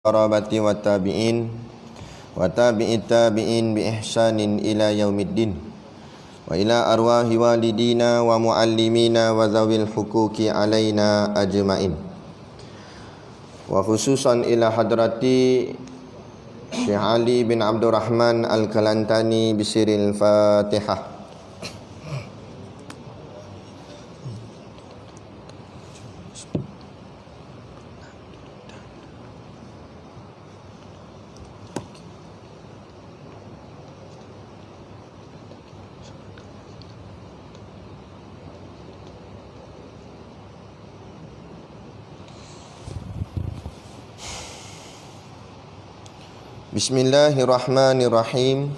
Qarabati wa tabi'in wa tabi'it tabi'in bi ihsanin ila yaumiddin wa ila arwahi walidina wa muallimina wa zawil huquqi alaina ajma'in wa khususan ila hadrati Syekh Ali bin Abdurrahman Al-Kalantani bisiril Fatihah. Bismillahirrahmanirrahim.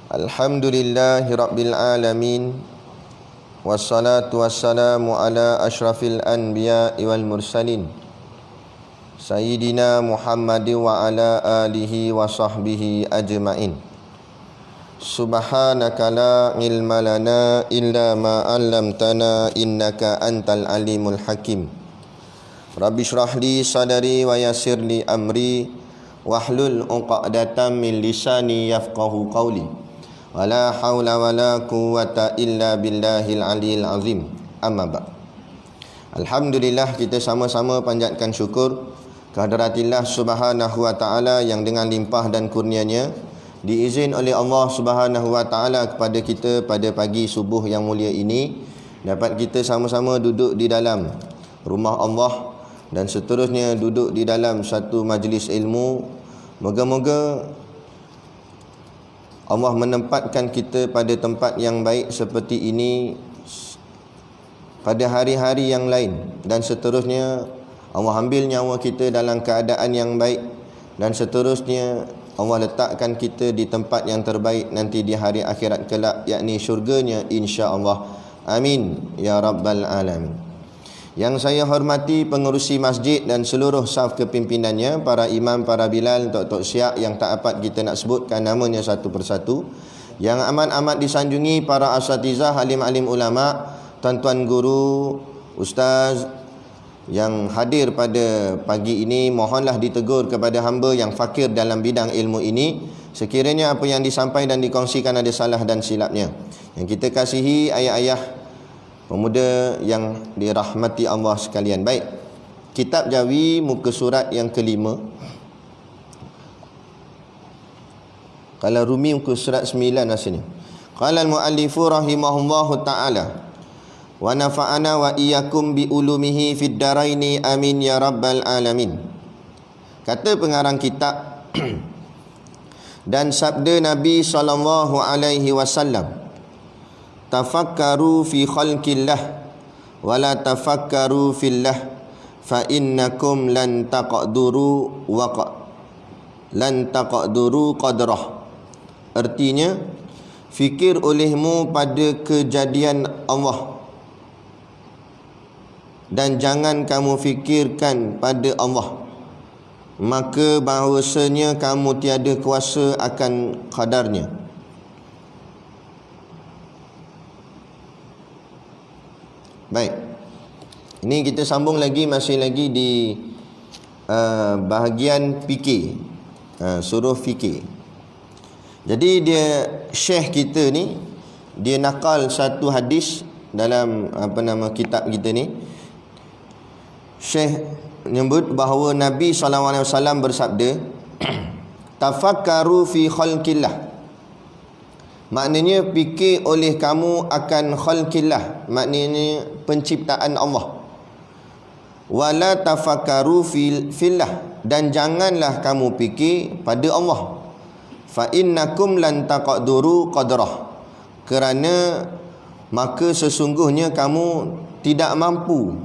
Alhamdulillahi rabbil alamin. Wassalatu wassalamu ala ashrafil anbiya'i wal mursalin Sayyidina Muhammadin wa ala alihi wa sahbihi ajma'in. Subhanaka la ilma lana illa ma 'allamtana innaka antal alimul hakim. Rabbi shrah li sadri wa yassir li amri wahlul 'uqdatam min lisani yafqahu qawli. Wala haula wala quwwata illa billahil aliyil azim. Amma ba'. Alhamdulillah, kita sama-sama panjatkan syukur kehadiratillah subhanahu wa ta'ala yang dengan limpah dan kurnianya diizin oleh Allah subhanahu wa ta'ala kepada kita pada pagi subuh yang mulia ini dapat kita sama-sama duduk di dalam rumah Allah dan seterusnya duduk di dalam satu majlis ilmu. Moga-moga Allah menempatkan kita pada tempat yang baik seperti ini pada hari-hari yang lain, dan seterusnya Allah ambil nyawa kita dalam keadaan yang baik, dan seterusnya Allah letakkan kita di tempat yang terbaik nanti di hari akhirat kelak, yakni syurganya insya-Allah. Amin ya rabbal alamin. Yang saya hormati pengerusi masjid dan seluruh saf kepimpinannya, para imam, para bilal, tok-tok syiak yang tak dapat kita nak sebutkan namanya satu persatu. Yang amat-amat disanjungi para asatizah, alim-alim ulama, tuan-tuan guru, ustaz yang hadir pada pagi ini, mohonlah ditegur kepada hamba yang fakir dalam bidang ilmu ini. Sekiranya apa yang disampaikan dan dikongsikan ada salah dan silapnya. Yang kita kasihi ayah-ayah, pemuda yang dirahmati Allah sekalian. Baik, kitab Jawi muka surat yang kelima. Kalau Rumi muka surat 9 rasanya. Qala al-muallifu rahimahullahu ta'ala wa nafa'ana wa iyyakum bi ulumihi fid daraini amin ya rabbal alamin. Kata pengarang kitab dan sabda Nabi sallallahu alaihi wasallam, tafakkaru fi khalqillah wa la tafakkaru fillah fa innakum lan taqduru qadrah. Artinya, fikir olehmu pada kejadian Allah dan jangan kamu fikirkan pada Allah, maka bahawasanya kamu tiada kuasa akan qadarnya. Baik, ini kita sambung lagi, masih lagi di bahagian fikir, suruh fikir. Jadi dia, syekh kita ni, dia nakal satu hadis dalam kitab kita ni. Syekh menyebut bahawa Nabi SAW bersabda, tafakkaru fi khalqillah, maknanya fikir oleh kamu akan khalqillah, maknanya penciptaan Allah. Wala tafakkaru fillah, dan janganlah kamu fikir pada Allah. Fa innakum lan taqduru qadrah, kerana maka sesungguhnya kamu tidak mampu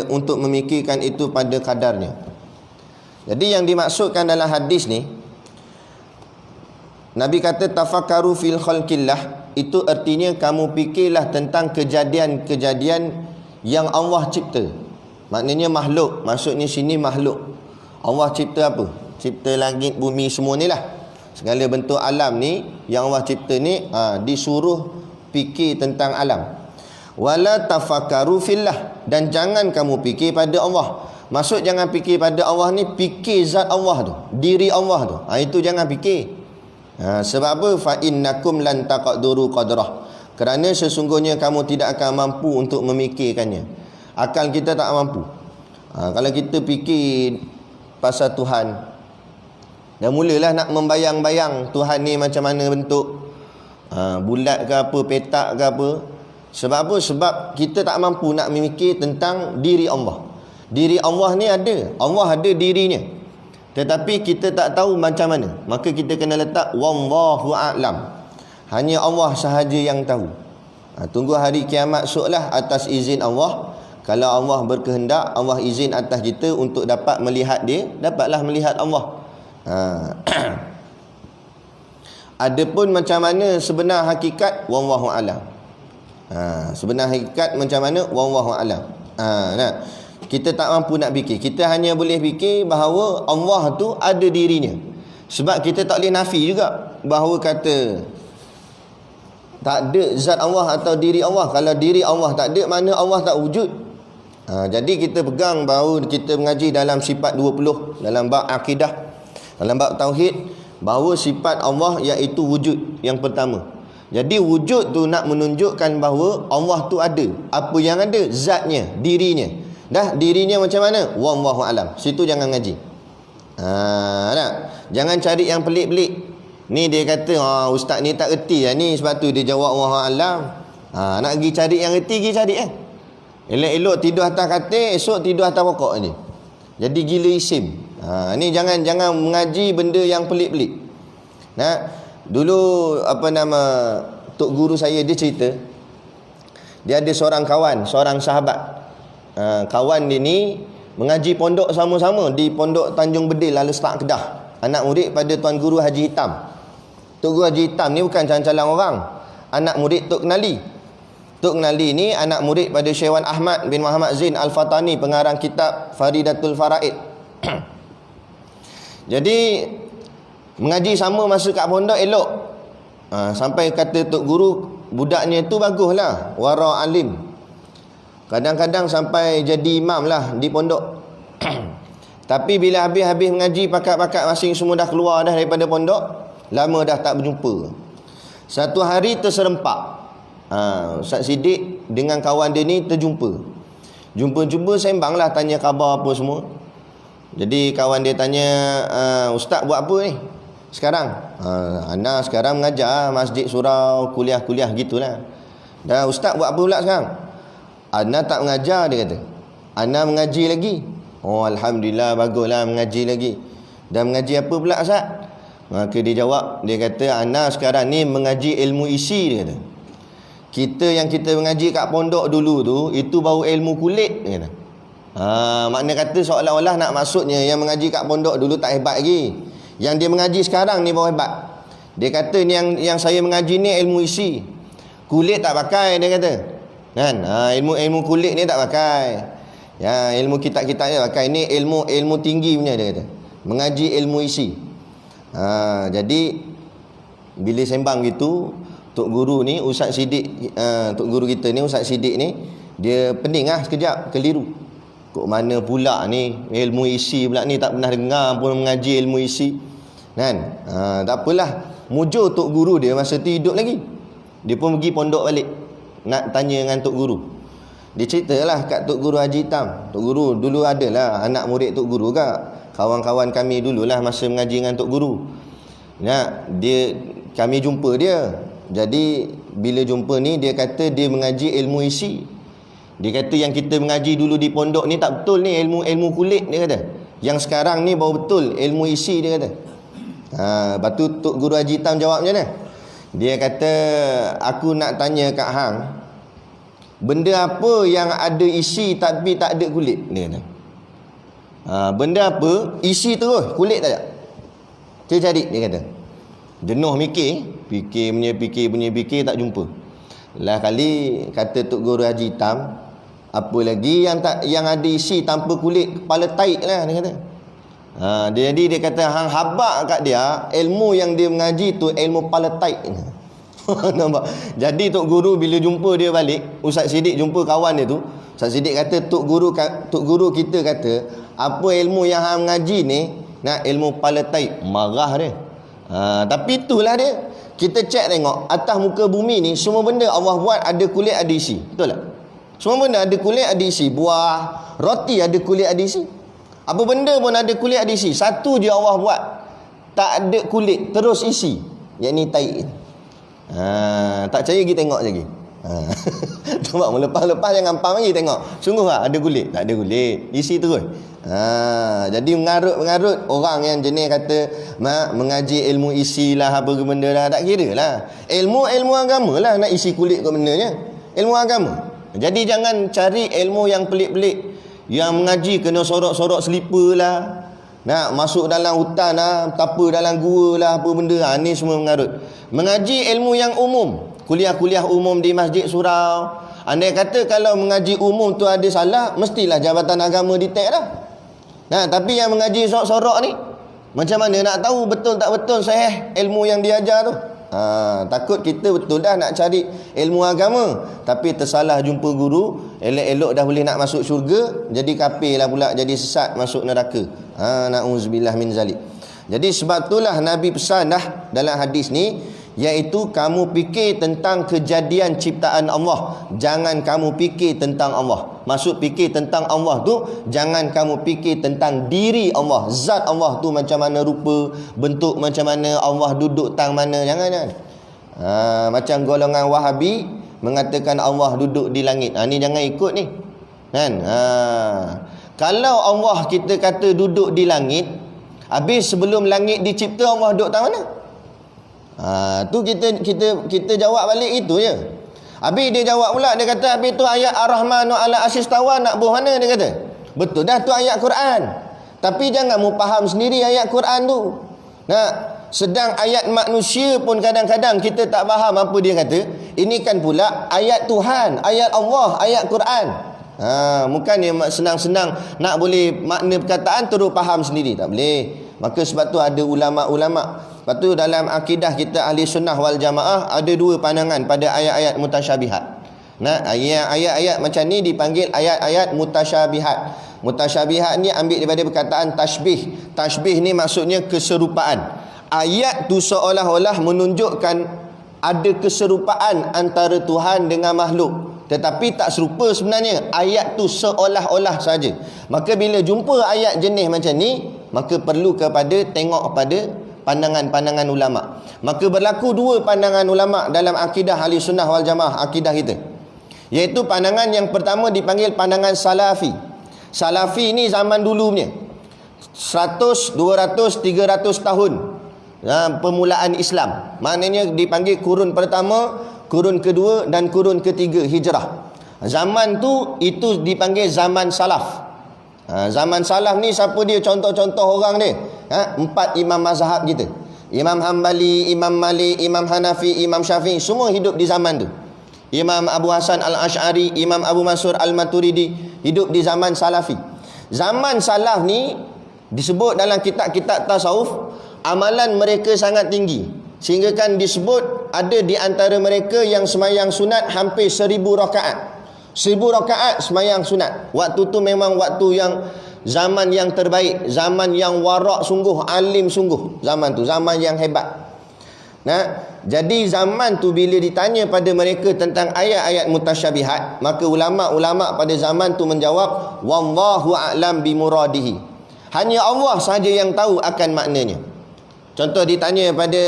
untuk memikirkan itu pada kadarnya. Jadi yang dimaksudkan dalam hadis ni, Nabi kata tafakkaru fil khalqillah, itu artinya kamu fikirlah tentang kejadian-kejadian yang Allah cipta. Maknanya makhluk, maksudnya sini makhluk. Allah cipta apa? Cipta langit, bumi, semua ni lah. Segala bentuk alam ni yang Allah cipta ni, disuruh fikir tentang alam. Wala tafakkaru fillah, dan jangan kamu fikir pada Allah. Maksud jangan fikir pada Allah ni, fikir zat Allah tu, diri Allah tu. Itu jangan fikir. Sebab apa? Fa innakum lan taqduru qadrah. Kerana sesungguhnya kamu tidak akan mampu untuk memikirkannya. Akal kita tak mampu. Kalau kita fikir pasal Tuhan, dah mulalah nak membayang-bayang Tuhan ni macam mana bentuk, bulat ke apa, petak ke apa. Sebab apa? Sebab kita tak mampu nak memikir tentang diri Allah. Diri Allah ni ada, Allah ada dirinya, tetapi kita tak tahu macam mana. Maka kita kena letak wallahu a'lam, hanya Allah sahaja yang tahu. Tunggu hari kiamat esoklah atas izin Allah. Kalau Allah berkehendak, Allah izin atas kita untuk dapat melihat dia, dapatlah melihat Allah. Adapun macam mana sebenar hakikat, wallahu a'lam. Sebenar hakikat macam mana, wallahu a'lam. Kita tak mampu nak fikir. Kita hanya boleh fikir bahawa Allah tu ada dirinya. Sebab kita tak boleh nafi juga bahawa kata tak ada zat Allah atau diri Allah. Kalau diri Allah tak ada, mana Allah tak wujud. Jadi kita pegang bahawa kita mengaji dalam sifat 20, dalam bab akidah, dalam bab tauhid, bahawa sifat Allah iaitu wujud yang pertama. Jadi wujud tu nak menunjukkan bahawa Allah tu ada. Apa yang ada? Zatnya, dirinya. Dah dirinya macam mana? Wallahu alam. Situ jangan ngaji. Nak? Jangan cari yang pelik-pelik. Ni dia kata, ustaz ni tak reti lah ni, sebab tu dia jawab wallahu alam. Nak pergi cari yang reti, pergi cari elok-elok tidur atas katil, esok tidur atas pokok ni. Jadi gila isim. Ni jangan mengaji benda yang pelik-pelik. Dulu tok guru saya dia cerita, dia ada seorang kawan, seorang sahabat. Kawan dia ni mengaji pondok sama-sama di pondok Tanjung Bedil, Lestak, Kedah. Anak murid pada Tuan Guru Haji Hitam. Tok Guru Haji Hitam ni bukan calon-calon orang. Anak murid Tok Kenali. Tok Kenali ni anak murid pada Syekh Wan Ahmad bin Muhammad Zain Al-Fatani, pengarang kitab Faridatul Faraid. Jadi mengaji sama masa kat pondok elok. Sampai kata Tok Guru, budaknya tu baguslah, wara alim. Kadang-kadang sampai jadi imam lah di pondok. Tapi bila habis mengaji, pakat-pakat masing semua dah keluar dah daripada pondok, lama dah tak berjumpa. Satu hari terserempak, Ustaz Siddiq dengan kawan dia ni terjumpa. Jumpa-jumpa sembang lah, tanya khabar apa semua. Jadi kawan dia tanya, Ustaz buat apa ni sekarang? Ana sekarang mengajar masjid surau, kuliah-kuliah gitulah. Dah Ustaz buat apa pula sekarang? Ana tak mengajar, dia kata. Ana mengaji lagi. Alhamdulillah, baguslah mengaji lagi. Dan mengaji apa pula Ustaz? Maka dia jawab, dia kata, Ana sekarang ni mengaji ilmu isi, dia kata. Kita mengaji kat pondok dulu tu, itu baru ilmu kulit, dia kata. Makna kata seolah-olah nak maksudnya yang mengaji kat pondok dulu tak hebat lagi. Yang dia mengaji sekarang ni baru hebat. Dia kata ni yang saya mengaji ni ilmu isi. Kulit tak pakai, dia kata. Kan? Ilmu kulit ni tak pakai. Ya, ilmu kitab-kitab ni tak pakai. Ni ilmu tinggi punya, dia kata. Mengaji ilmu isi. Jadi bila sembang gitu, Tok Guru ni, Ustaz Siddiq, Tok Guru kita ni, Ustaz Siddiq ni, dia pening lah sekejap, keliru. Kok mana pula ni ilmu isi pula ni, tak pernah dengar pun mengaji ilmu isi. Kan? Tak apalah. Mujur Tok Guru dia masa tu hidup lagi. Dia pun pergi pondok balik nak tanya dengan Tok Guru. Dia ceritalah kat Tok Guru Haji Hitam. Tok Guru dulu adalah anak murid Tok Guru kak. Kawan-kawan kami dululah masa mengaji dengan Tok Guru. Kami jumpa dia. Jadi bila jumpa ni, dia kata dia mengaji ilmu isi. Dia kata yang kita mengaji dulu di pondok ni tak betul ni, ilmu kulit, dia kata. Yang sekarang ni baru betul ilmu isi, dia kata. Lepas tu Tok Guru Haji Hitam jawab macam mana? Dia kata, aku nak tanya kat hang, benda apa yang ada isi tapi tak ada kulit? Dia kata. Benda apa isi terus, kulit tak ada? Cari, dia kata. Jenuh fikir tak jumpa. Lah kali kata Tok Guru Haji Hitam, apa lagi yang ada isi tanpa kulit, kepala taik lah, dia kata. Jadi dia kata hang habaq kat dia, ilmu yang dia mengaji tu ilmu kepala taik. Nampak? Jadi Tok Guru bila jumpa dia balik, Ustaz Siddiq jumpa kawan dia tu, Ustaz Siddiq kata tok guru kita kata apa ilmu yang hang ngaji ni nak ilmu kepala taib, marah dia. Tapi itulah dia. Kita cek tengok atas muka bumi ni semua benda Allah buat ada kulit ada isi. Betul tak? Semua benda ada kulit ada isi. Buah, roti ada kulit ada isi. Apa benda pun ada kulit ada isi. Satu je Allah buat tak ada kulit terus isi, yakni taib. Tak percaya pergi tengok lagi. Nampak melepas-lepas jangan pam lagi tengok. Sungguh tak ada kulit? Tak ada kulit, isi terus. Jadi mengarut-mengarut orang yang jenis kata mengaji ilmu isi lah apa ke benda lah, tak kira lah. Ilmu agama lah nak isi kulit ke bendanya. Ilmu agama. Jadi jangan cari ilmu yang pelik-pelik, yang mengaji kena sorok-sorok selipar lah, nak masuk dalam hutan lah, tapa dalam gua lah, apa benda lah. Ni semua mengarut. Mengaji ilmu yang umum, kuliah-kuliah umum di masjid surau. Andai kata kalau mengaji umum tu ada salah, mestilah Jabatan Agama detect dah. Tapi yang mengaji sorok-sorok ni, macam mana nak tahu betul tak betul sahih ilmu yang diajar tu? Takut kita betul dah nak cari ilmu agama, tapi tersalah jumpa guru, elok-elok dah boleh nak masuk syurga, jadi kafir lah pula, jadi sesat masuk neraka. Na'udzubillah min zalik. Jadi sebab itulah Nabi pesan dah dalam hadis ni, iaitu kamu fikir tentang kejadian ciptaan Allah, jangan kamu fikir tentang Allah. Maksud fikir tentang Allah tu, jangan kamu fikir tentang diri Allah, zat Allah tu macam mana rupa, bentuk macam mana, Allah duduk tang mana, jangan. Macam golongan Wahabi mengatakan Allah duduk di langit. Ni jangan ikut ni, kan? Kalau Allah kita kata duduk di langit, habis sebelum langit dicipta Allah duduk tang mana? Tu kita jawab balik itu je. Habis dia jawab pula, dia kata habis tu ayat Ar-Rahmanu ala asyistawa nak buh mana, dia kata. Betul dah tu ayat Quran. Tapi jangan mu faham sendiri ayat Quran tu. Sedang ayat manusia pun kadang-kadang kita tak faham apa dia kata. Ini kan pula ayat Tuhan, ayat Allah, ayat Quran. Bukannya senang-senang nak boleh makna perkataan terus faham sendiri, tak boleh. Maka sebab tu ada ulama'. Lepas tu dalam akidah kita ahli sunnah wal jamaah ada dua pandangan pada ayat-ayat mutasyabihat. Ayat-ayat macam ni dipanggil ayat-ayat mutasyabihat. Mutasyabihat ni ambil daripada perkataan tashbih. Tashbih ni maksudnya keserupaan. Ayat tu seolah-olah menunjukkan ada keserupaan antara Tuhan dengan makhluk, tetapi tak serupa sebenarnya. Ayat tu seolah-olah saja. Maka bila jumpa ayat jenis macam ni, maka perlu tengok kepada pandangan-pandangan ulama'. Maka berlaku dua pandangan ulama' dalam akidah ahli sunnah wal jamaah, akidah kita. Iaitu pandangan yang pertama dipanggil pandangan salafi. Salafi ni zaman dulu punya, 100, 200, 300 tahun permulaan Islam. Maknanya dipanggil kurun pertama, kurun kedua dan kurun ketiga hijrah. Zaman tu itu dipanggil zaman salaf. Zaman salaf ni siapa dia? Contoh-contoh orang dia, 4 imam mazhab kita, Imam Hanbali, Imam Malik, Imam Hanafi, Imam Syafi'i, semua hidup di zaman tu. Imam Abu Hasan Al-Ash'ari, Imam Abu Mansur Al-Maturidi hidup di zaman salafi. Zaman salaf ni disebut dalam kitab-kitab tasawuf, amalan mereka sangat tinggi, sehingga kan disebut ada di antara mereka yang semayang sunat hampir 1000 rakaat. 1000 rakaat semayang sunat. Waktu tu memang waktu yang zaman yang terbaik, zaman yang warak sungguh, alim sungguh. Zaman tu zaman yang hebat. Jadi zaman tu bila ditanya pada mereka tentang ayat-ayat mutasyabihat, maka ulama-ulama pada zaman tu menjawab, wallahu a'lam bimuradihi. Hanya Allah sahaja yang tahu akan maknanya. Contoh ditanya pada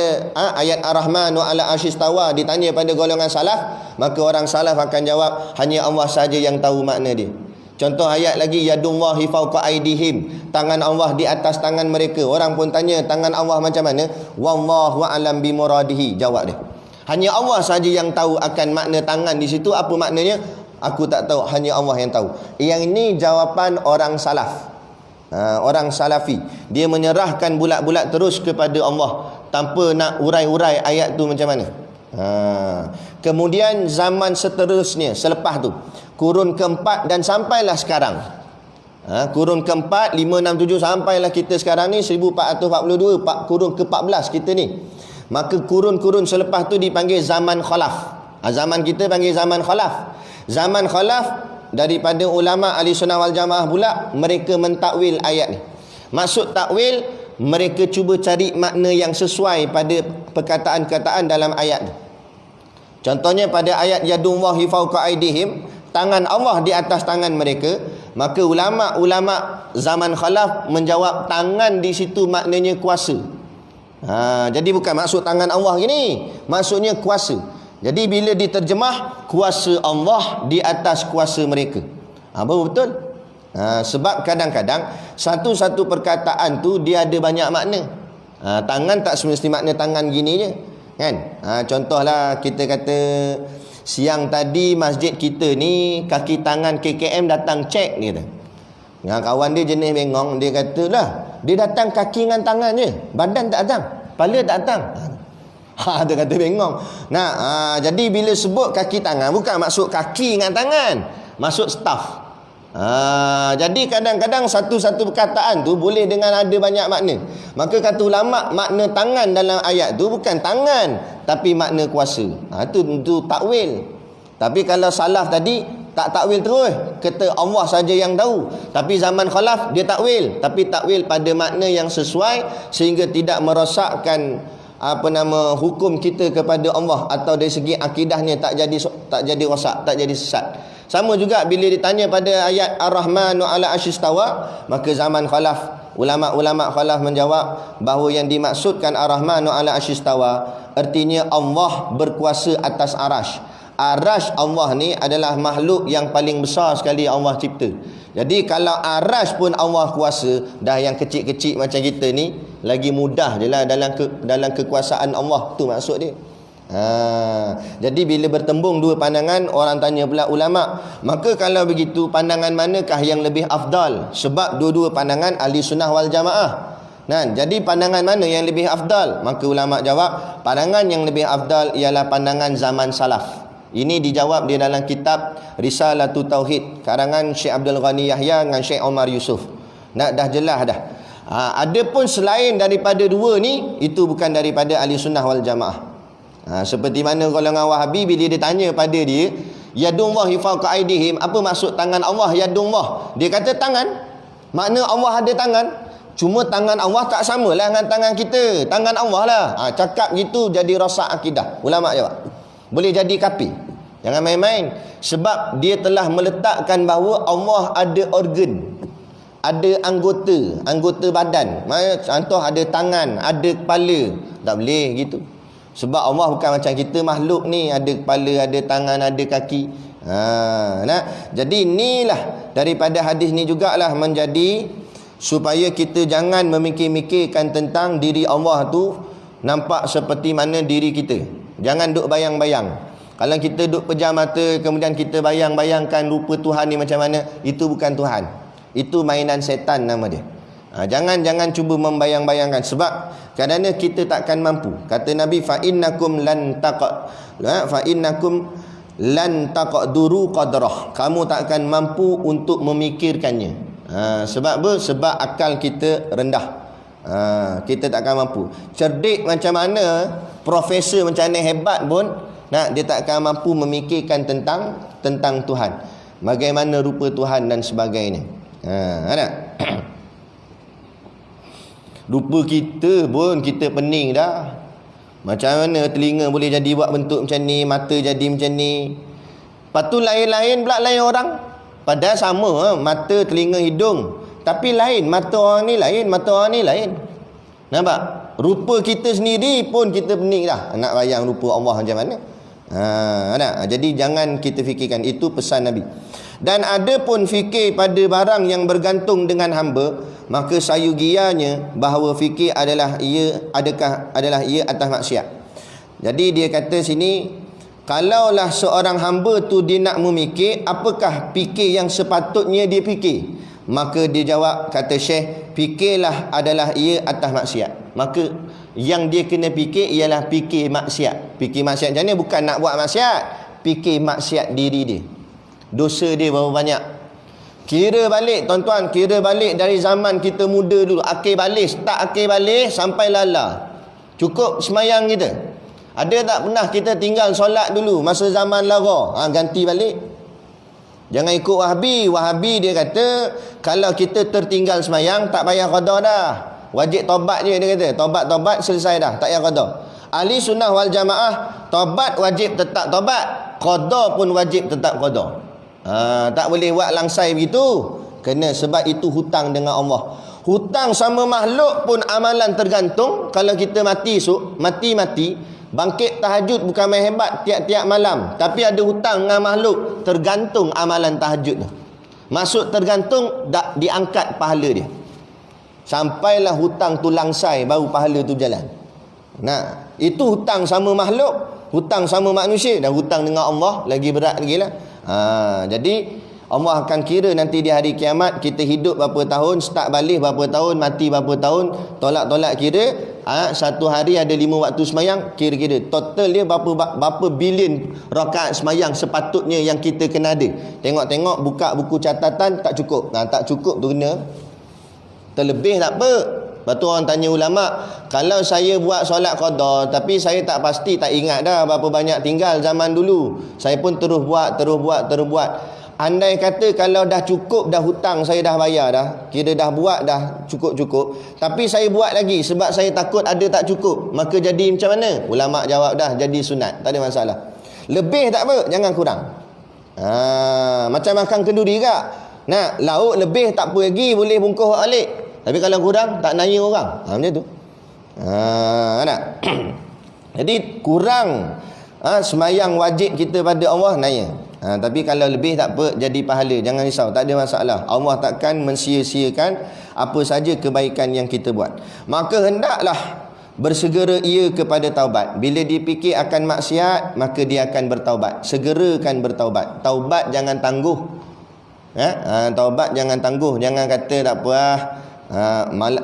ayat Ar-Rahmanu ala asyistawa, ditanya pada golongan salaf, maka orang salaf akan jawab, hanya Allah sahaja yang tahu makna dia. Contoh ayat lagi, yadullahi fawqa aydihim, tangan Allah di atas tangan mereka. Orang pun tanya, tangan Allah macam mana? Wallahu a'lam bimuradihi, jawab dia. Hanya Allah sahaja yang tahu akan makna tangan di situ, apa maknanya? Aku tak tahu, hanya Allah yang tahu. Yang ini jawapan orang salaf. Orang salafi, dia menyerahkan bulat-bulat terus kepada Allah tanpa nak urai-urai ayat tu macam mana. Kemudian zaman seterusnya selepas tu, kurun keempat dan sampailah sekarang. Kurun keempat, 5, 6, 7 sampailah kita sekarang ni 1442, kurun ke-14 kita ni. Maka kurun-kurun selepas tu dipanggil zaman khalaf. Zaman kita panggil zaman khalaf. Zaman khalaf daripada ulama ahli sunnah wal jamaah pula, mereka mentakwil ayat ni. Maksud takwil, mereka cuba cari makna yang sesuai pada perkataan-perkataan dalam ayat ni. Contohnya pada ayat yadullahi fawqa aydihim, tangan Allah di atas tangan mereka, maka ulama-ulama zaman khalaf menjawab tangan di situ maknanya kuasa. Jadi bukan maksud tangan Allah gini, maksudnya kuasa. Jadi bila diterjemah, kuasa Allah di atas kuasa mereka. Betul? Sebab kadang-kadang satu-satu perkataan tu dia ada banyak makna. Tangan tak semesti makna tangan gini je, kan? Contohlah kita kata siang tadi masjid kita ni kaki tangan KKM datang cek ni kata. Dengan kawan dia jenis bengong, dia kata lah, dia datang kaki dengan tangan je, badan tak datang, kepala tak datang. Dia kata bengong. Jadi bila sebut kaki tangan, bukan maksud kaki dengan tangan, maksud staff. Jadi kadang-kadang satu-satu perkataan tu boleh dengan ada banyak makna. Maka kata ulama, makna tangan dalam ayat tu bukan tangan, tapi makna kuasa. Itu takwil. Tapi kalau salaf tadi tak takwil terus, kata Allah saja yang tahu. Tapi zaman khalaf dia takwil, tapi takwil pada makna yang sesuai sehingga tidak merosakkan hukum kita kepada Allah, atau dari segi akidahnya tak jadi rosak, tak jadi sesat. Sama juga bila ditanya pada ayat Ar-Rahmanu ala asyistawa, maka zaman khalaf, ulama-ulama khalaf menjawab bahawa yang dimaksudkan Ar-Rahmanu ala asyistawa artinya Allah berkuasa atas arash. Arash Allah ni adalah makhluk yang paling besar sekali Allah cipta. Jadi kalau arash pun Allah kuasa, dah yang kecil-kecil macam kita ni lagi mudah je lah dalam kekuasaan Allah, tu maksud dia. Jadi bila bertembung dua pandangan, orang tanya pula ulama, maka kalau begitu pandangan manakah yang lebih afdal? Sebab dua-dua pandangan ahli sunnah wal jamaah. Jadi pandangan mana yang lebih afdal? Maka ulama jawab, pandangan yang lebih afdal ialah pandangan zaman salaf. Ini dijawab di dalam kitab Risalatul Tauhid karangan Syekh Abdul Ghani Yahya dengan Syekh Omar Yusuf. Dah jelas dah. Adapun selain daripada dua ni, itu bukan daripada ahli sunnah wal jamaah. Seperti mana golongan Wahabi bila ditanya pada dia, yadullahi fawqa aydihim, apa maksud tangan Allah yadullah? Dia kata tangan, makna Allah ada tangan, cuma tangan Allah tak samalah dengan tangan kita, tangan Allah lah. Cakap gitu jadi rosak akidah. Ulama jawab, boleh jadi kafir. Jangan main-main. Sebab dia telah meletakkan bahawa Allah ada organ, ada anggota badan. Contoh ada tangan, ada kepala. Tak boleh gitu. Sebab Allah bukan macam kita makhluk ni, ada kepala, ada tangan, ada kaki. Jadi inilah daripada hadis ni jugalah menjadi supaya kita jangan memikir-mikirkan tentang diri Allah tu nampak seperti mana diri kita. Jangan duk bayang-bayang. Kalau kita duk pejam mata, kemudian kita bayang-bayangkan rupa Tuhan ni macam mana, itu bukan Tuhan. Itu mainan setan nama dia. Jangan cuba membayang-bayangkan, sebab kadang-kadang kita takkan mampu. Kata Nabi, fa innakum lan taqduru qadrah. Kamu takkan mampu untuk memikirkannya. Sebab apa? Sebab akal kita rendah. Kita takkan mampu. Cerdik macam mana, profesor macam mana hebat pun, dia takkan mampu memikirkan tentang Tuhan. Bagaimana rupa Tuhan dan sebagainya. Ada rupa kita pun kita pening dah. Macam mana telinga boleh jadi buat bentuk macam ni, mata jadi macam ni. Lepas tu lain-lain pula lain orang. Padahal sama, mata, telinga, hidung. Tapi lain, mata orang ni lain, mata orang ni lain. Nampak? Rupa kita sendiri pun kita pening dah. Nak bayang rupa Allah macam mana. Jadi jangan kita fikirkan. Itu pesan Nabi. Dan ada pun fikir pada barang yang bergantung dengan hamba, maka sayugianya bahawa fikir adalah ia atas maksiat. Jadi dia kata sini, kalaulah seorang hamba tu dia nak memikir, apakah fikir yang sepatutnya dia fikir? Maka dia jawab, kata Syekh, fikirlah adalah ia atas maksiat. Maka yang dia kena fikir ialah fikir maksiat. Fikir maksiat macam ni, bukan nak buat maksiat, fikir maksiat diri dia. Dosa dia berapa banyak. Kira balik tuan-tuan, kira balik dari zaman kita muda dulu, akil balik, start akil balik sampai lala. Cukup semayang kita. Ada tak pernah kita tinggal solat dulu masa zaman lara, ganti balik? Jangan ikut Wahabi. Wahabi dia kata kalau kita tertinggal semayang tak payah qada dah. Wajib taubat je dia kata. Taubat selesai dah, tak payah qada. Ahli sunnah wal jamaah, taubat wajib tetap taubat, qada pun wajib tetap qada. Tak boleh buat langsai begitu. Kena sebab itu hutang dengan Allah. Hutang sama makhluk pun amalan tergantung. Kalau kita mati mati bangkit tahajud bukan main hebat tiap-tiap malam, tapi ada hutang dengan makhluk, tergantung amalan tahajud tu. Maksud tergantung diangkat pahala dia. Sampailah hutang tu langsai baru pahala tu jalan. Nah, itu hutang sama makhluk, hutang sama manusia, dan hutang dengan Allah lagi berat lagi lah. Jadi Allah akan kira nanti di hari kiamat, kita hidup berapa tahun, start balik berapa tahun, mati berapa tahun, tolak kira. Satu hari ada 5 waktu semayang, kira-kira total dia berapa bilion rakaat semayang sepatutnya yang kita kena ada. Tengok buka buku catatan, tak cukup. Tak cukup tu kena terlebih, tak apa. Lepas tu orang tanya ulama, kalau saya buat solat qada tapi saya tak pasti, tak ingat dah berapa banyak tinggal zaman dulu, saya pun terus buat. Andai kata kalau dah cukup dah hutang, saya dah bayar dah, kira dah buat dah cukup, tapi saya buat lagi sebab saya takut ada tak cukup, maka jadi macam mana? Ulama jawab dah, jadi sunat, tak ada masalah. Lebih tak apa, jangan kurang. Macam makan kenduri kak. Nah, lauk lebih tak apa lagi, boleh bungkus balik. Tapi kalau kurang, tak naya orang. Macam tu. Nak? Jadi kurang semayang wajib kita pada Allah, naya. Tapi kalau lebih tak apa, jadi pahala. Jangan risau, tak ada masalah. Allah takkan mensia-siakan apa saja kebaikan yang kita buat. Maka hendaklah bersegera ia kepada taubat. Bila dipikir akan maksiat, maka dia akan bertaubat. Segerakan bertaubat. Taubat jangan tangguh. Taubat jangan tangguh. Jangan kata tak apa,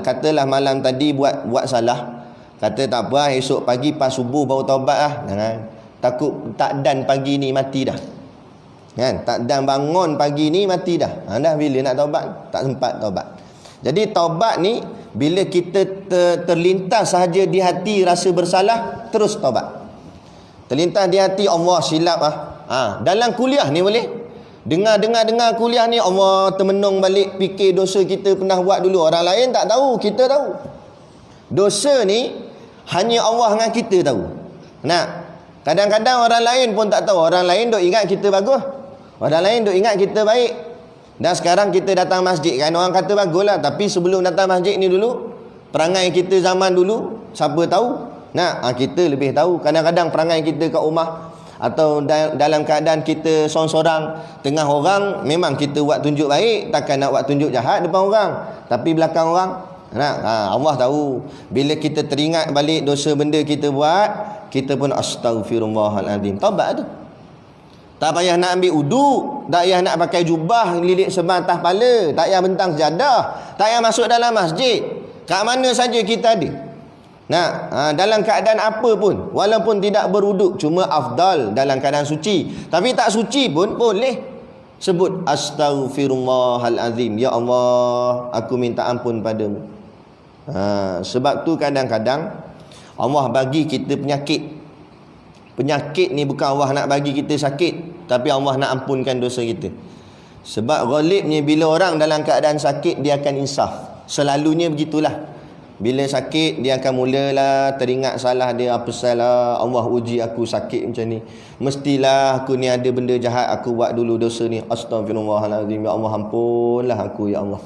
katalah malam tadi buat salah, kata tak apa, esok pagi pas subuh baru taubat lah. Jangan. Takut tak dan pagi ni mati dah. Kan? Tak dan bangun pagi ni mati dah. Dah bila nak taubat? Tak sempat taubat. Jadi taubat ni bila kita terlintas sahaja di hati rasa bersalah, terus taubat. Terlintas di hati, Allah silap dalam kuliah ni boleh. Dengar kuliah ni, Allah termenung balik fikir dosa kita pernah buat dulu. Orang lain tak tahu, kita tahu. Dosa ni hanya Allah dengan kita tahu. Kadang-kadang orang lain pun tak tahu. Orang lain duk ingat kita bagus, orang lain duk ingat kita baik. Dan sekarang kita datang masjid kan, orang kata bagus lah, tapi sebelum datang masjid ni dulu, perangai kita zaman dulu, siapa tahu? Kita lebih tahu. Kadang-kadang perangai kita kat rumah atau dalam keadaan kita sorang-sorang tengah orang, memang kita buat tunjuk baik, takkan nak buat tunjuk jahat depan orang. Tapi belakang orang, Allah tahu. Bila kita teringat balik dosa benda kita buat, kita pun astaghfirullahaladzim, taubat tu. Tak payah nak ambil uduk, tak payah nak pakai jubah lilit sebatah kepala, tak payah bentang sejadah, tak payah masuk dalam masjid. Kat mana saja kita ada. Dalam keadaan apa pun, walaupun tidak beruduk, cuma afdal dalam keadaan suci. Tapi tak suci pun boleh sebut astaghfirullahalazim, ya Allah, aku minta ampun padamu. Sebab tu kadang-kadang Allah bagi kita penyakit. Penyakit ni bukan Allah nak bagi kita sakit, tapi Allah nak ampunkan dosa kita. Sebab ghalibnya bila orang dalam keadaan sakit, dia akan insaf. Selalunya begitulah. Bila sakit, dia akan mulalah teringat salah dia, apa salah, Allah uji aku sakit macam ni, mestilah aku ni ada benda jahat aku buat dulu, dosa ni, astaghfirullahaladzim, ya Allah ampunlah aku, ya Allah.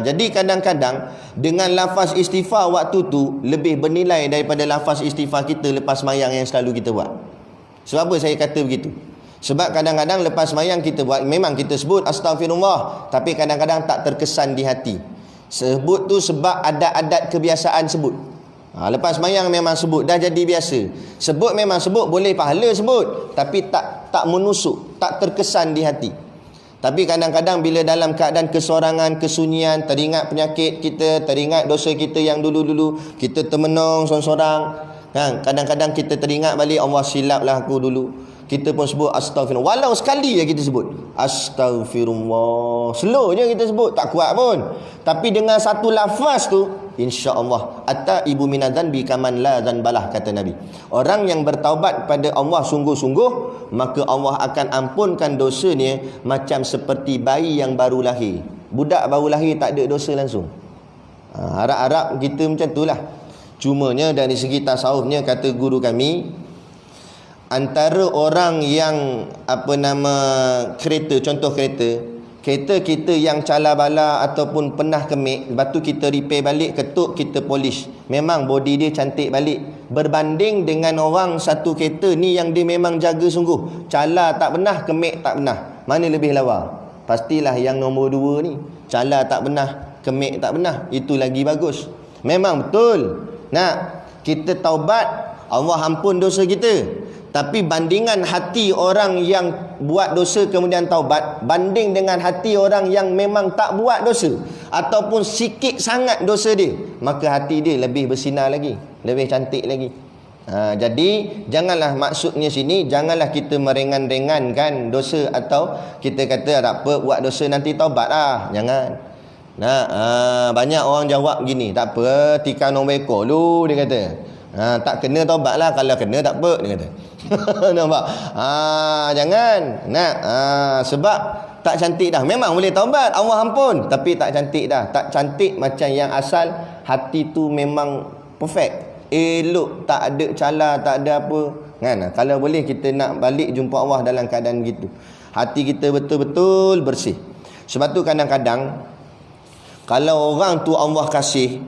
Jadi kadang-kadang dengan lafaz istighfar waktu tu lebih bernilai daripada lafaz istighfar kita lepas mayang yang selalu kita buat. Sebab apa saya kata begitu? Sebab kadang-kadang lepas mayang kita buat, memang kita sebut astagfirullah, tapi kadang-kadang tak terkesan di hati. Sebut tu sebab ada adat kebiasaan sebut. Lepas mayang memang sebut, dah jadi biasa. Sebut memang sebut, boleh pahala sebut, tapi tak menusuk, tak terkesan di hati. Tapi kadang-kadang bila dalam keadaan kesorangan, kesunyian, teringat penyakit kita, teringat dosa kita yang dulu-dulu, kita termenung sorang-sorang, kadang-kadang kita teringat balik, Allah silaplah aku dulu. kita pun sebut astaghfirullah. Walau sekali je kita sebut astaghfirullah, slow je kita sebut, tak kuat pun. Tapi dengan satu lafaz tu, insya-Allah at-taibu minadzanbi kaman la dzanbalah, kata Nabi. Orang yang bertaubat pada Allah sungguh-sungguh, maka Allah akan ampunkan dosanya macam seperti bayi yang baru lahir. Budak baru lahir tak ada dosa langsung. Harap-harap kita macam itulah. Cumanya dari segi tasawufnya, kata guru kami, antara orang yang kereta, contoh kereta kita yang cala bala ataupun pernah kemik, lepas tu kita repair balik, ketuk, kita polish, memang body dia cantik balik. Berbanding dengan orang satu kereta ni yang dia memang jaga sungguh, cala tak pernah, kemik tak pernah, mana lebih lawa? Pastilah yang nombor 2 ni. Cala tak pernah, kemik tak pernah, itu lagi bagus. Memang betul, nak kita taubat, Allah ampun dosa kita. Tapi bandingan hati orang yang buat dosa kemudian taubat, banding dengan hati orang yang memang tak buat dosa ataupun sikit sangat dosa dia, maka hati dia lebih bersinar lagi, lebih cantik lagi. Jadi janganlah, maksudnya sini, janganlah kita meringan-ringankan dosa, atau kita kata tak apa, buat dosa nanti taubat lah. Jangan. Banyak orang jawab gini, tak apa, tikar nombor ekor dulu, dia kata. Tak kena taubat lah, kalau kena tak apa, dia kata. Nampak? Jangan. Sebab tak cantik dah. Memang boleh taubat, Allah ampun, tapi tak cantik dah. Tak cantik macam yang asal hati tu memang perfect, elok, tak ada cala, tak ada apa kan. Kalau boleh kita nak balik jumpa Allah dalam keadaan gitu, hati kita betul-betul bersih. Sebab tu kadang-kadang kalau orang tu Allah kasih,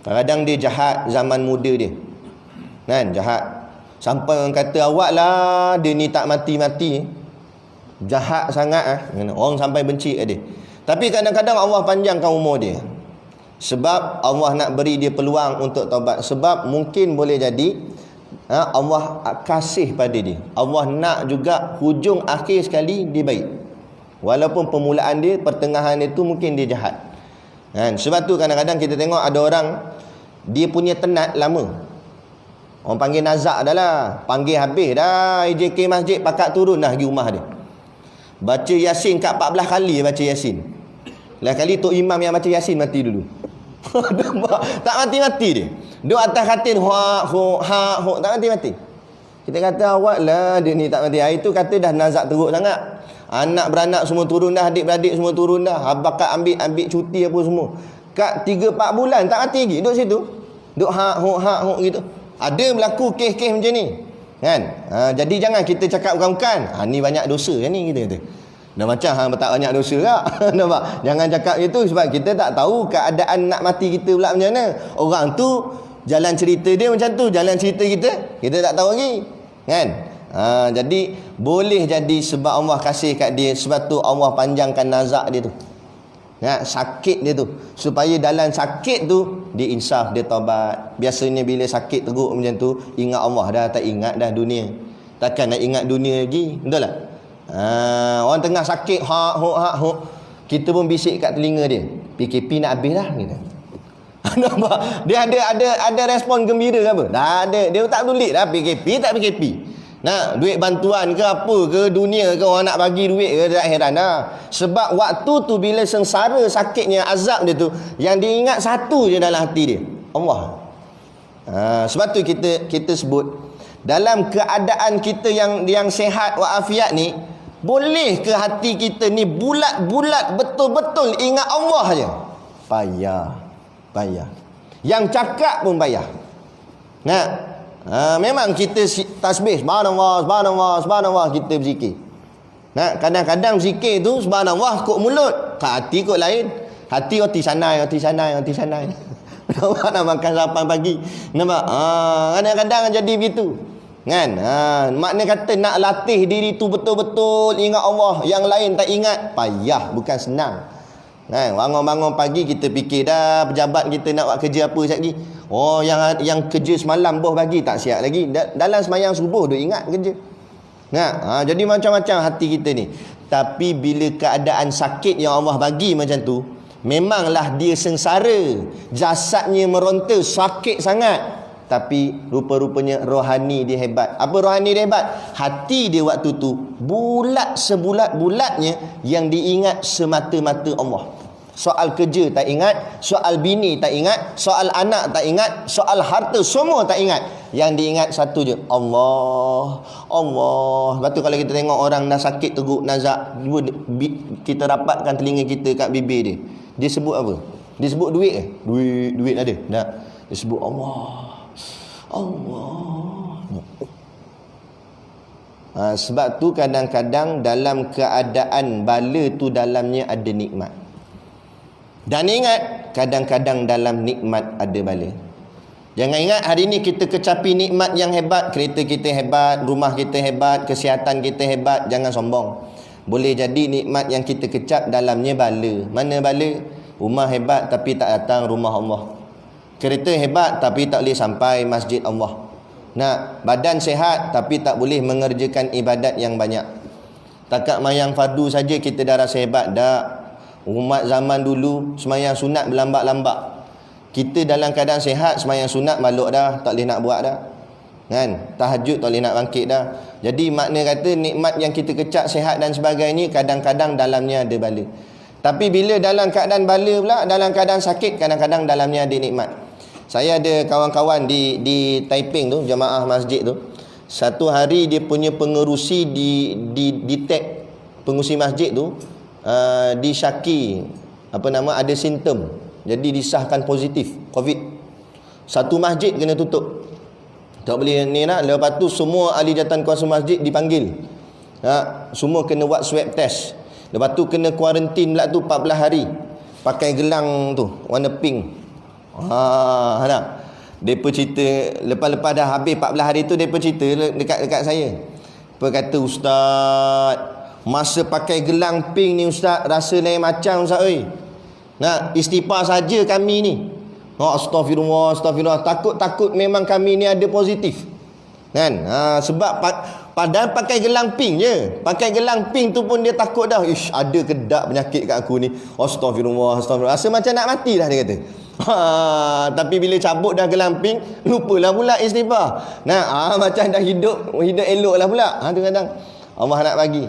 kadang-kadang dia jahat zaman muda dia kan, jahat sampai orang kata awak lah, dia ni tak mati-mati, jahat sangat orang sampai benci kat dia. Tapi kadang-kadang Allah panjangkan umur dia, sebab Allah nak beri dia peluang untuk taubat. Sebab mungkin boleh jadi Allah kasih pada dia, Allah nak juga hujung akhir sekali dia baik, walaupun permulaan dia, pertengahan dia tu mungkin dia jahat kan. Sebab tu kadang-kadang kita tengok ada orang, dia punya tenat lama, orang panggil nazak dah lah, panggil habis dah IJK masjid, pakat turun dah pergi rumah dia, baca Yasin kat 14 kali baca Yasin. Lain kali Tok Imam yang baca Yasin mati dulu. Tak mati-mati dia, duduk atas katil, tak mati-mati. Kita kata awak lah, dia ni tak mati. Hari tu kata dah nazak teruk sangat, anak beranak semua turun dah, adik-beradik semua turun dah, bakat ambil cuti apa semua. Kat 3-4 bulan tak mati lagi, duduk situ, duduk gitu. Ada berlaku kes-kes macam ni kan. Jadi jangan kita cakap bukan-bukan, ni banyak dosa kan ni, kita kata dah macam tak banyak dosa tak. Nampak? Jangan cakap itu, sebab kita tak tahu keadaan nak mati kita pula macam mana. Orang tu jalan cerita dia macam tu, jalan cerita kita tak tahu lagi kan. Jadi boleh jadi sebab Allah kasih kat dia, sebab tu Allah panjangkan nazak dia tu, sakit dia tu, supaya dalam sakit tu dia insaf, dia taubat. Biasanya bila sakit teruk macam tu, ingat Allah dah, tak ingat dah dunia. Takkan nak ingat dunia lagi, betul tak? Orang tengah sakit, kita pun bisik kat telinga dia, PKP nak habis dah gitu. Nampak? Dia ada respon gembira ke apa? Dah ada, dia tak tulis dah PKP tak PKP. Nak duit bantuan ke apa ke, dunia ke, orang nak bagi duit ke, tak heran dah. Sebab waktu tu bila sengsara, sakitnya, azab dia tu, yang diingat satu je dalam hati dia, Allah. Sebab tu kita sebut, dalam keadaan kita yang sihat walafiat ni, boleh ke hati kita ni bulat-bulat betul-betul ingat Allah je? Payah. Yang cakap pun payah. Memang kita tasbih subhanallah, kita berzikir. Kadang-kadang zikir tu subhanallah kok mulut, kat hati kok lain. Hati roti sanai. Nak makan sarapan pagi. Nampak? Kadang-kadang jadi begitu kan. Makna kata nak latih diri tu betul-betul ingat Allah, yang lain tak ingat, payah, bukan senang kan. Bangun-bangun pagi kita fikir dah pejabat kita nak buat kerja apa sekejap lagi. Yang kerja semalam bos bagi tak siap lagi, dalam semayang subuh duk ingat kerja. Jadi macam-macam hati kita ni. Tapi bila keadaan sakit yang Allah bagi macam tu, memanglah dia sengsara, jasadnya meronta, sakit sangat, tapi rupa-rupanya rohani dia hebat. Apa rohani dia hebat? Hati dia waktu tu bulat sebulat-bulatnya, yang diingat semata-mata Allah. Soal kerja tak ingat, soal bini tak ingat, soal anak tak ingat, soal harta semua tak ingat. Yang diingat satu je, Allah, Allah. Lepas tu kalau kita tengok orang dah sakit teruk nazak, kita rapatkan telinga kita kat bibir dia. Dia sebut apa? Dia sebut duit ke? Duit ada. Tak. Dia sebut Allah. Allah. Sebab tu kadang-kadang dalam keadaan bala tu dalamnya ada nikmat. Dan ingat, kadang-kadang dalam nikmat ada bala. Jangan ingat hari ni kita kecapi nikmat yang hebat, kereta kita hebat, rumah kita hebat, kesihatan kita hebat. Jangan sombong. Boleh jadi nikmat yang kita kecap dalamnya bala. Mana bala? Rumah hebat tapi tak datang rumah Allah. Kereta hebat tapi tak boleh sampai masjid Allah. Nak badan sehat tapi tak boleh mengerjakan ibadat yang banyak. Takat mayang fardu saja kita dah rasa hebat dah. Umat zaman dulu semayang sunat berlambat-lambat. Kita dalam keadaan sehat semayang sunat maluk dah, tak boleh nak buat dah. Kan? Tahajud tak boleh nak bangkit dah. Jadi makna kata nikmat yang kita kecak sehat dan sebagainya kadang-kadang dalamnya ada bala. Tapi bila dalam keadaan bala pula, dalam keadaan sakit, kadang-kadang dalamnya ada nikmat. Saya ada kawan-kawan di Taiping tu, jemaah masjid tu. Satu hari dia punya pengerusi di tag pengerusi masjid tu disyaki ada simptom, jadi disahkan positif COVID. Satu masjid kena tutup, tak boleh ni nak. Lepas tu semua ahli jawatan kuasa masjid dipanggil, semua kena buat swab test. Lepas tu kena kuarantin pula tu 14 hari, pakai gelang tu warna pink. Depa cerita lepas dah habis 14 hari tu, depa cerita dekat saya. Depa kata, ustaz, masa pakai gelang pink ni ustaz, rasa lain macam ustaz oi. Nak istighfar saja kami ni. Astagfirullah, astagfirullah. Takut memang kami ni ada positif. Kan? Sebab padahal pakai gelang pink je. Pakai gelang pink tu pun dia takut dah. Ish, ada ke tak penyakit kat aku ni? Astagfirullah, astagfirullah. Rasa macam nak mati dah dia kata. Tapi bila cabut dah gelang pink, lupalah pula istighfar. Macam dah hidup elok lah pula. Tu kadang Allah nak bagi.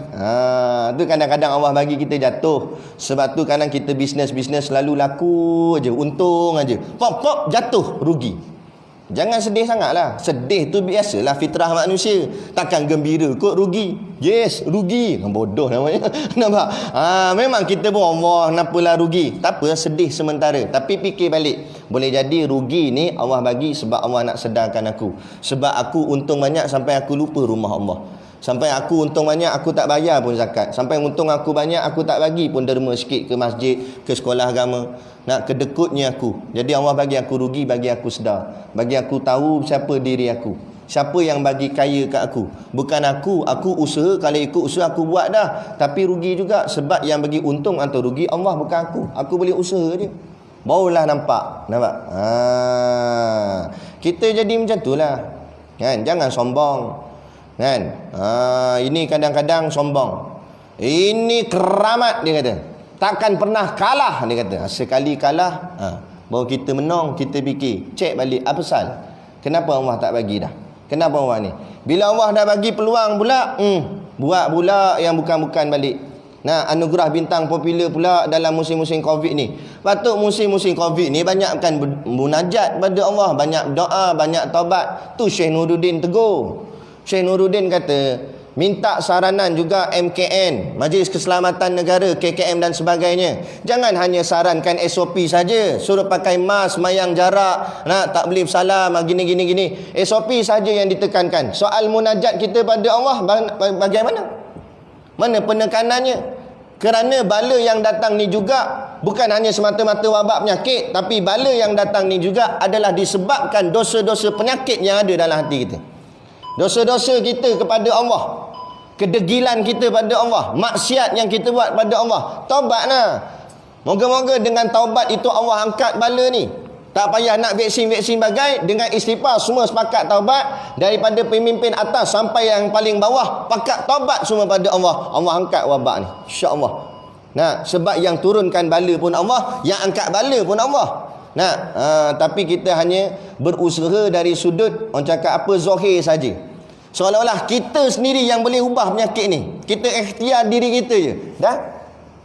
Tu kadang-kadang Allah bagi kita jatuh. Sebab tu kadang kita bisnes selalu laku aja, untung aja. Pop jatuh, rugi. Jangan sedih sangatlah. Sedih tu biasalah fitrah manusia. Takkan gembira kot rugi. Yes, rugi. Bodoh namanya. Nampak? Memang kita pun Allah, kenapalah rugi. Tak apa, sedih sementara. Tapi fikir balik. Boleh jadi rugi ni Allah bagi sebab Allah nak sedarkan aku. Sebab aku untung banyak sampai aku lupa rumah Allah. Sampai aku untung banyak, aku tak bayar pun zakat. Sampai untung aku banyak, aku tak bagi pun derma sikit ke masjid, ke sekolah agama. Nak kedekutnya aku. Jadi Allah bagi aku rugi, bagi aku sedar. Bagi aku tahu siapa diri aku. Siapa yang bagi kaya kat aku. Bukan aku usaha. Kalau ikut usaha aku buat dah, tapi rugi juga. Sebab yang bagi untung atau rugi Allah, bukan aku. Aku boleh usaha je. Barulah nampak. Kita jadi macam tu lah. Kan? Jangan sombong. Kan? Ini kadang-kadang sombong. Ini keramat dia kata. Takkan pernah kalah dia kata. Sekali kalah, baru kita menang, kita fikir, cek balik apa pasal. Kenapa Allah tak bagi dah? Kenapa Allah ni? Bila Allah dah bagi peluang pula, buat pula yang bukan-bukan balik. Anugerah bintang popular pula dalam musim-musim Covid ni. Patut musim-musim Covid ni banyakkan munajat pada Allah, banyak doa, banyak taubat. Tu Syekh Nuruddin tegur. Syekh Nuruddin kata, minta saranan juga MKN, Majlis Keselamatan Negara, KKM dan sebagainya. Jangan hanya sarankan SOP saja, suruh pakai mask, mayang jarak, tak boleh bersalam, gini. SOP saja yang ditekankan. Soal munajat kita pada Allah bagaimana? Mana penekanannya? Kerana bala yang datang ni juga bukan hanya semata-mata wabak penyakit, tapi bala yang datang ni juga adalah disebabkan dosa-dosa penyakit yang ada dalam hati kita. Dosa-dosa kita kepada Allah, kedegilan kita pada Allah, maksiat yang kita buat pada Allah. Taubatlah. Moga-moga dengan taubat itu Allah angkat bala ni. Tak payah nak vaksin-vaksin bagai, dengan istighfar semua sepakat taubat, daripada pemimpin atas sampai yang paling bawah pakat taubat semua pada Allah. Allah angkat wabak ni, insya-Allah. Sebab yang turunkan bala pun Allah, yang angkat bala pun Allah. Tapi kita hanya berusaha dari sudut orang cakap apa zahir saja. Seolah-olah kita sendiri yang boleh ubah penyakit ni. Kita ikhtiar diri kita je. Dah?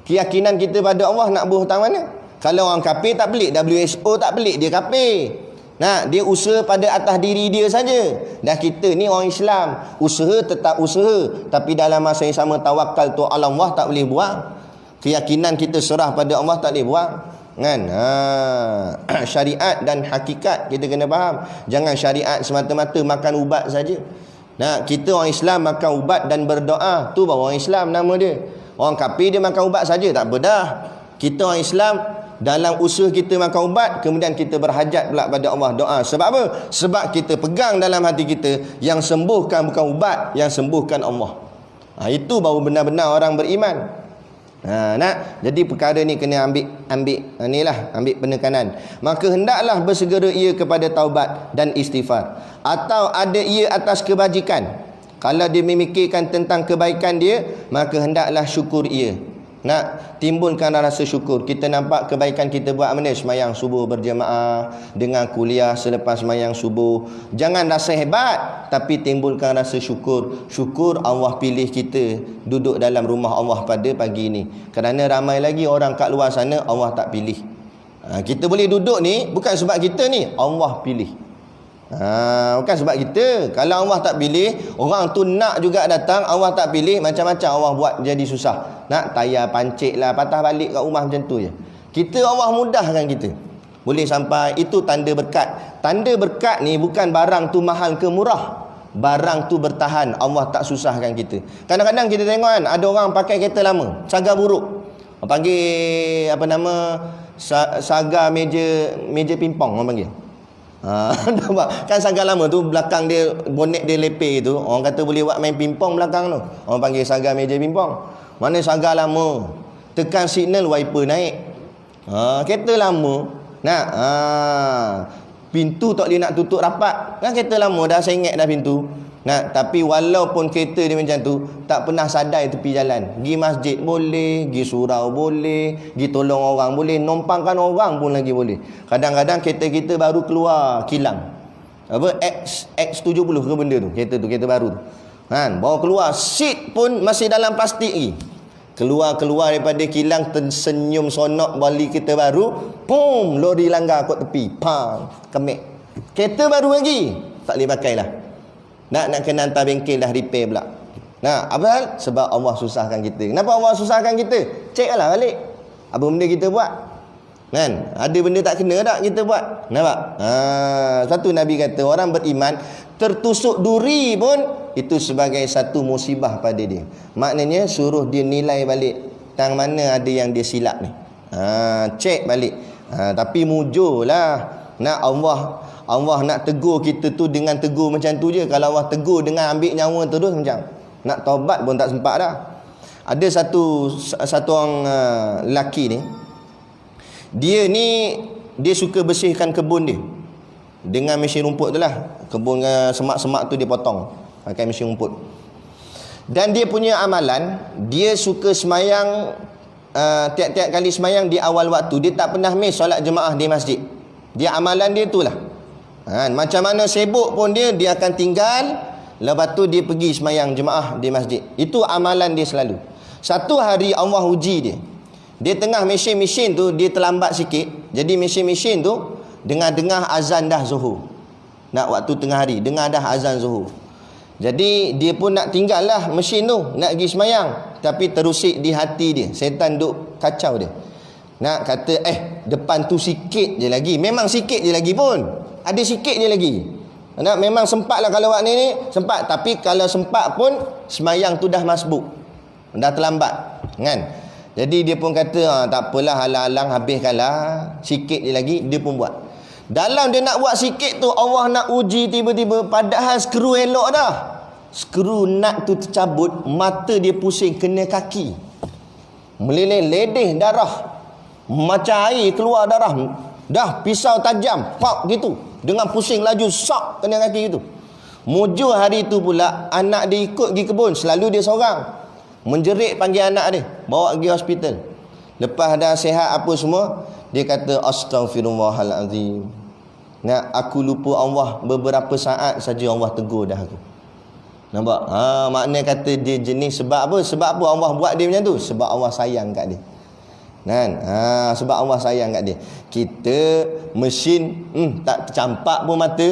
Keyakinan kita pada Allah nak berhutang mana? Kalau orang kafir tak pelik, WHO tak pelik, dia kafir. Dia usaha pada atas diri dia saja. Dan kita ni orang Islam, usaha tetap usaha, tapi dalam masa yang sama tawakal tu Allah tak boleh buang. Keyakinan kita serah pada Allah tak boleh buang. Kan? Syariat dan hakikat kita kena faham. Jangan syariat semata-mata makan ubat saja. Kita orang Islam makan ubat dan berdoa, tu baru orang Islam nama dia. Orang kafir dia makan ubat saja tak apa dah. Kita orang Islam dalam usaha kita makan ubat, kemudian kita berhajat pula pada Allah doa. Sebab apa? Sebab kita pegang dalam hati kita, yang sembuhkan bukan ubat, yang sembuhkan Allah. Itu baru benar-benar orang beriman. Jadi perkara ni kena ambil penekanan. Maka hendaklah bersegera ia kepada taubat dan istighfar, atau ada ia atas kebajikan. Kalau dia memikirkan tentang kebaikan dia, maka hendaklah syukur ia. Timbulkan rasa syukur. Kita nampak kebaikan kita buat mana? Semayang subuh berjemaah, dengan kuliah selepas semayang subuh. Jangan rasa hebat, tapi timbulkan rasa syukur. Syukur Allah pilih kita duduk dalam rumah Allah pada pagi ini. Kerana ramai lagi orang kat luar sana Allah tak pilih. Kita boleh duduk ni bukan sebab kita ni, Allah pilih. Bukan sebab kita. Kalau Allah tak pilih, orang tu nak juga datang, Allah tak pilih, macam-macam Allah buat jadi susah. Nak tayar pancit lah, patah balik kat rumah macam tu je. Kita Allah mudahkan kita, boleh sampai. Itu tanda berkat. Tanda berkat ni bukan barang tu mahal ke murah, barang tu bertahan. Allah tak susahkan kita. Kadang-kadang kita tengok kan, ada orang pakai kereta lama, saga buruk, panggil apa nama, saga meja pingpong orang panggil. Kan saga lama tu, belakang dia bonet dia lepeh tu, orang kata boleh buat main pingpong belakang tu, orang panggil saga meja pingpong. Mana saga lama, tekan signal wiper naik. Kereta lama pintu tak boleh nak tutup rapat, kan kereta lama dah sengit dah pintu. Tapi walaupun kereta dia macam tu, tak pernah sadai tepi jalan. Gi masjid boleh, gi surau boleh, gi tolong orang boleh, numpangkan orang pun lagi boleh. Kadang-kadang kereta kita baru keluar kilang, X70 ke benda tu, kereta baru tu, bawa keluar, seat pun masih dalam plastik lagi. Keluar daripada kilang, tersenyum sonok, balik kereta baru, pum, lori langgar kot tepi, pam, kemek. Kereta baru lagi, tak boleh pakai lah. Nak kena hantar bengkel dah repair pula. Apa hal? Sebab Allah susahkan kita. Kenapa Allah susahkan kita? Cek lah balik apa benda kita buat. Kan? Ada benda tak kena tak kita buat? Nampak? Satu Nabi kata, orang beriman tertusuk duri pun itu sebagai satu musibah pada dia. Maknanya suruh dia nilai balik, tang mana ada yang dia silap ni. Cek balik. Tapi mujurlah. Allah nak tegur kita tu dengan tegur macam tu je. Kalau Allah tegur dengan ambil nyawa terus, macam nak taubat pun tak sempat dah. Ada satu orang lelaki ni, dia suka bersihkan kebun dia dengan mesin rumput tu lah. Kebun semak-semak tu dia potong pakai mesin rumput. Dan dia punya amalan, dia suka semayang, tiap-tiap kali semayang di awal waktu, dia tak pernah miss solat jemaah di masjid. Dia amalan dia tu lah. Macam mana sibuk pun dia akan tinggal, lepas tu dia pergi semayang jemaah di masjid. Itu amalan dia selalu. Satu hari Allah uji dia. Dia tengah mesin tu, dia terlambat sikit. Jadi mesin tu dengar azan dah zuhur. Nak waktu tengah hari, dengar dah azan zuhur. Jadi dia pun nak tinggal lah mesin tu, nak pergi semayang. Tapi terusik di hati dia, setan duk kacau dia. Nak kata depan tu sikit je lagi. Memang sikit je lagi pun, ada sikit je lagi. Memang sempat lah kalau buat ni sempat. Tapi kalau sempat pun semayang tu dah masbuk, dah terlambat kan. Jadi dia pun kata tak apalah, halang-halang habiskanlah, sikit je lagi. Dia pun buat. Dalam dia nak buat sikit tu, Allah nak uji tiba-tiba. Padahal skru elok dah, skru nut tu tercabut, mata dia pusing, kena kaki, meleleh ledeh darah, macam air keluar darah. Dah pisau tajam, pak gitu, dengan pusing laju, sok kena kaki gitu. Mujur hari tu pula anak dia ikut pergi kebun. Selalu dia seorang, menjerit panggil anak dia, bawa pergi hospital. Lepas dah sihat apa semua, Dia kata astaghfirullahalazim. Nah, aku lupa Allah beberapa saat saja Allah tegur dah aku. Nampak? Makna kata dia jenis sebab apa? Sebab apa Allah buat dia macam tu? Sebab Allah sayang kat dia. Kan? Sebab Allah sayang kat dia. Kita mesin tak tercampak pun mata.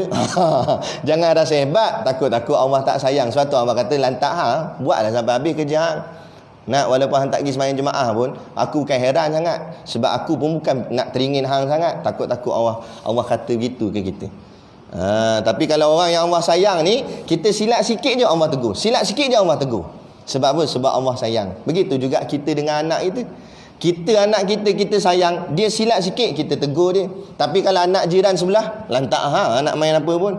Jangan rasa hebat, takut-takut Allah tak sayang. Suatu Allah kata lantak buatlah sampai habis kerja hang. Walaupun hang tak pergi sembahyang jemaah pun, aku bukan heran sangat. Sebab aku pun bukan nak teringin hang sangat. Takut-takut Allah kata gitu ke kita. Tapi kalau orang yang Allah sayang ni, kita silap sikit je Allah tegur. Silap sikit je Allah tegur. Sebab apa? Sebab Allah sayang. Begitu juga kita dengan anak kita. Anak kita sayang, dia silap sikit kita tegur dia. Tapi kalau anak jiran sebelah, lantak anak main apa pun.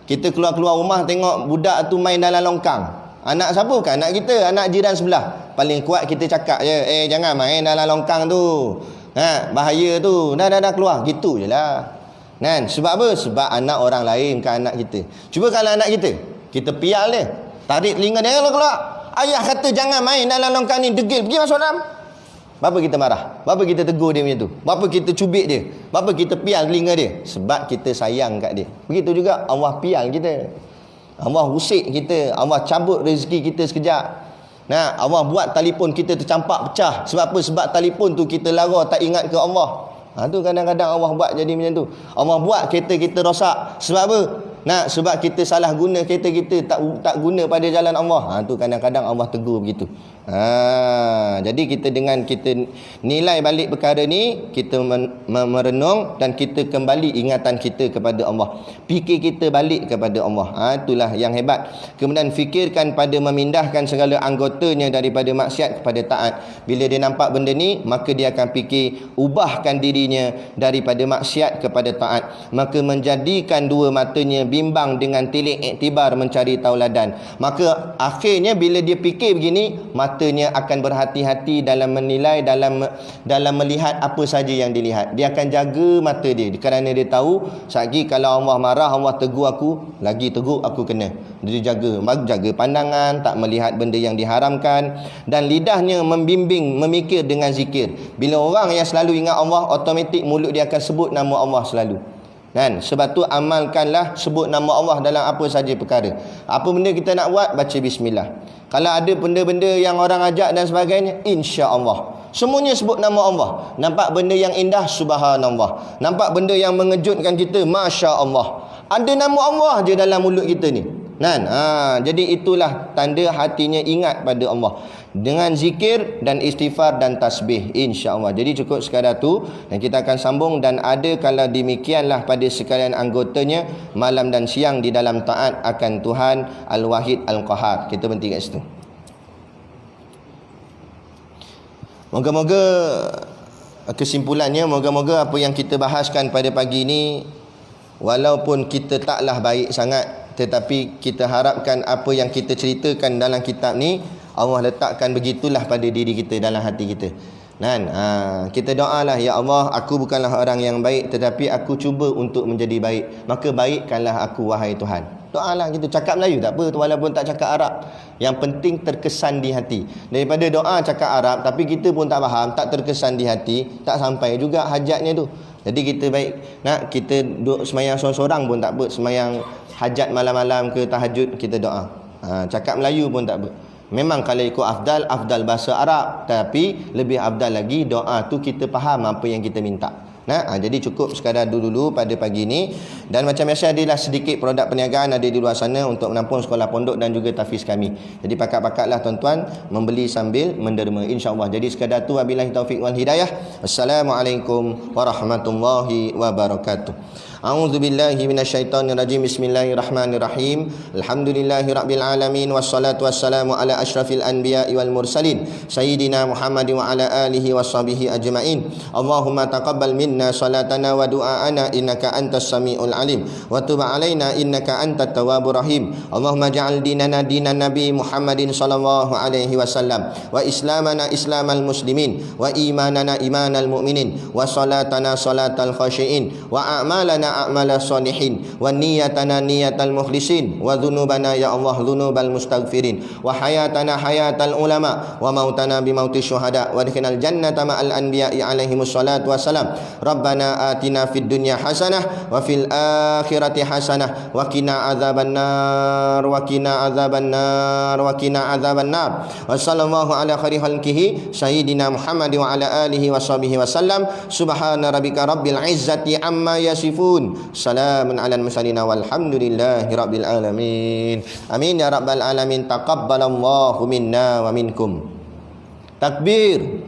Kita keluar rumah tengok budak tu main dalam longkang. Anak siapa? Bukan anak kita, anak jiran sebelah. Paling kuat kita cakap je, jangan main dalam longkang tu. Bahaya tu. Dah keluar. Gitu je lah. Sebab apa? Sebab anak orang lain, bukan anak kita. Cuba kalau anak kita pial dia, tarik telinga dia, keluar. Ayah kata jangan main dalam longkang ni, degil, pergi masuk dalam. Berapa kita marah? Berapa kita tegur dia macam tu? Berapa kita cubit dia? Berapa kita pial telinga dia? Sebab kita sayang kat dia. Begitu juga Allah pial kita. Allah usik kita. Allah cabut rezeki kita sekejap. Allah buat telefon kita tercampak pecah. Sebab apa? Sebab telefon tu kita lara tak ingat ke Allah. Tu kadang-kadang Allah buat jadi macam tu. Allah buat kereta kita rosak. Sebab apa? Sebab kita salah guna kereta kita, tak guna pada jalan Allah. Tu kadang-kadang Allah tegur begitu. Jadi kita dengan kita nilai balik perkara ni, kita merenung dan kita kembali ingatan kita kepada Allah. Fikir kita balik kepada Allah. Itulah yang hebat. Kemudian fikirkan pada memindahkan segala anggotanya daripada maksiat kepada taat. Bila dia nampak benda ni, maka dia akan fikir ubahkan dirinya daripada maksiat kepada taat. Maka menjadikan dua matanya bimbang dengan tilik iktibar mencari tauladan. Maka akhirnya bila dia fikir begini, matanya akan berhati-hati dalam menilai, dalam melihat apa saja yang dilihat. Dia akan jaga mata dia kerana dia tahu lagi kalau Allah marah, Allah tegur aku, lagi tegur aku kena. Dia jaga pandangan, tak melihat benda yang diharamkan, dan lidahnya membimbing memikir dengan zikir. Bila orang yang selalu ingat Allah, automatik mulut dia akan sebut nama Allah selalu. Sebab tu amalkanlah sebut nama Allah dalam apa saja perkara. Apa benda kita nak buat, baca bismillah. Kalau ada benda-benda yang orang ajak dan sebagainya, insya-Allah. Semuanya sebut nama Allah. Nampak benda yang indah, subhanallah. Nampak benda yang mengejutkan kita, masya-Allah. Ada nama Allah je dalam mulut kita ni. Jadi itulah tanda hatinya ingat pada Allah dengan zikir dan istighfar dan tasbih, insya-Allah. Jadi cukup sekadar tu, dan kita akan sambung. Dan ada kalau demikianlah pada sekalian anggotanya, malam dan siang di dalam taat akan Tuhan Al-Wahid Al-Qahar. Kita berhenti kat situ. Moga-moga kesimpulannya, moga-moga apa yang kita bahaskan pada pagi ini, walaupun kita taklah baik sangat, tetapi kita harapkan apa yang kita ceritakan dalam kitab ni, Allah letakkan begitulah pada diri kita, dalam hati kita. Kita doalah, ya Allah, aku bukanlah orang yang baik, tetapi aku cuba untuk menjadi baik. Maka baikkanlah aku, wahai Tuhan. Doalah kita. Cakap Melayu tak apa, walaupun tak cakap Arab. Yang penting terkesan di hati. Daripada doa cakap Arab tapi kita pun tak faham, tak terkesan di hati, tak sampai juga hajatnya tu. Jadi kita baik kita duduk semayang sorang-sorang pun tak apa, semayang hajat malam-malam ke tahajud, kita doa. Cakap Melayu pun tak apa. Memang kalau ikut afdal bahasa Arab, tapi lebih afdal lagi doa tu kita faham apa yang kita minta. Jadi cukup sekadar dulu pada pagi ini. Dan macam biasa, adalah sedikit produk perniagaan ada di luar sana untuk menampung sekolah pondok dan juga tahfiz kami. Jadi pakat-pakatlah tuan-tuan membeli sambil menderma, insya-Allah. Jadi sekadar tu, wabillahi taufik wal hidayah. Assalamualaikum warahmatullahi wabarakatuh. A'udzu billahi minasyaitonir rajim. Bismillahirrahmanirrahim. Alhamdulillahirabbil alamin, wassalatu wassalamu ala asyrafil anbiya'i wal mursalin sayyidina Muhammadin wa ala alihi washabihi ajmain. Allahumma taqabbal minna salatana wa du'aana innaka antas samiul alim wa tub alaina innaka antat tawwabur rahim. Allahumma ja'al dinana dinan nabi Muhammadin sallallahu alaihi wasallam, wa islamana islamal muslimin, wa imanana imanal mu'minin, wa salatana salatal khashiin, wa a'malana a'malana a'mala salihin wa niyatana niyatal mukhlisin wa dhunubana ya Allah dhunubal mustaghfirin wa hayatana hayatal ulama wa mautana bi mauti syuhada wa adkhilnal jannata ma'al anbiya'i alaihimus salatu wassalam. Rabbana atina fid dunya hasanah wa fil akhirati hasanah wa qina adzabannar wa qina adzabannar wa qina adzabannar. Wa sallallahu ala khairi khalqihi sayyidina Muhammad wa ala alihi wa sahbihi wasallam. Subhana rabbika rabbil izzati amma yasifun. Salamun alal mursalin walhamdulillahi rabbil alamin. Amin ya rabbal alamin. Taqabbalallahu minna wa minkum. Takbir.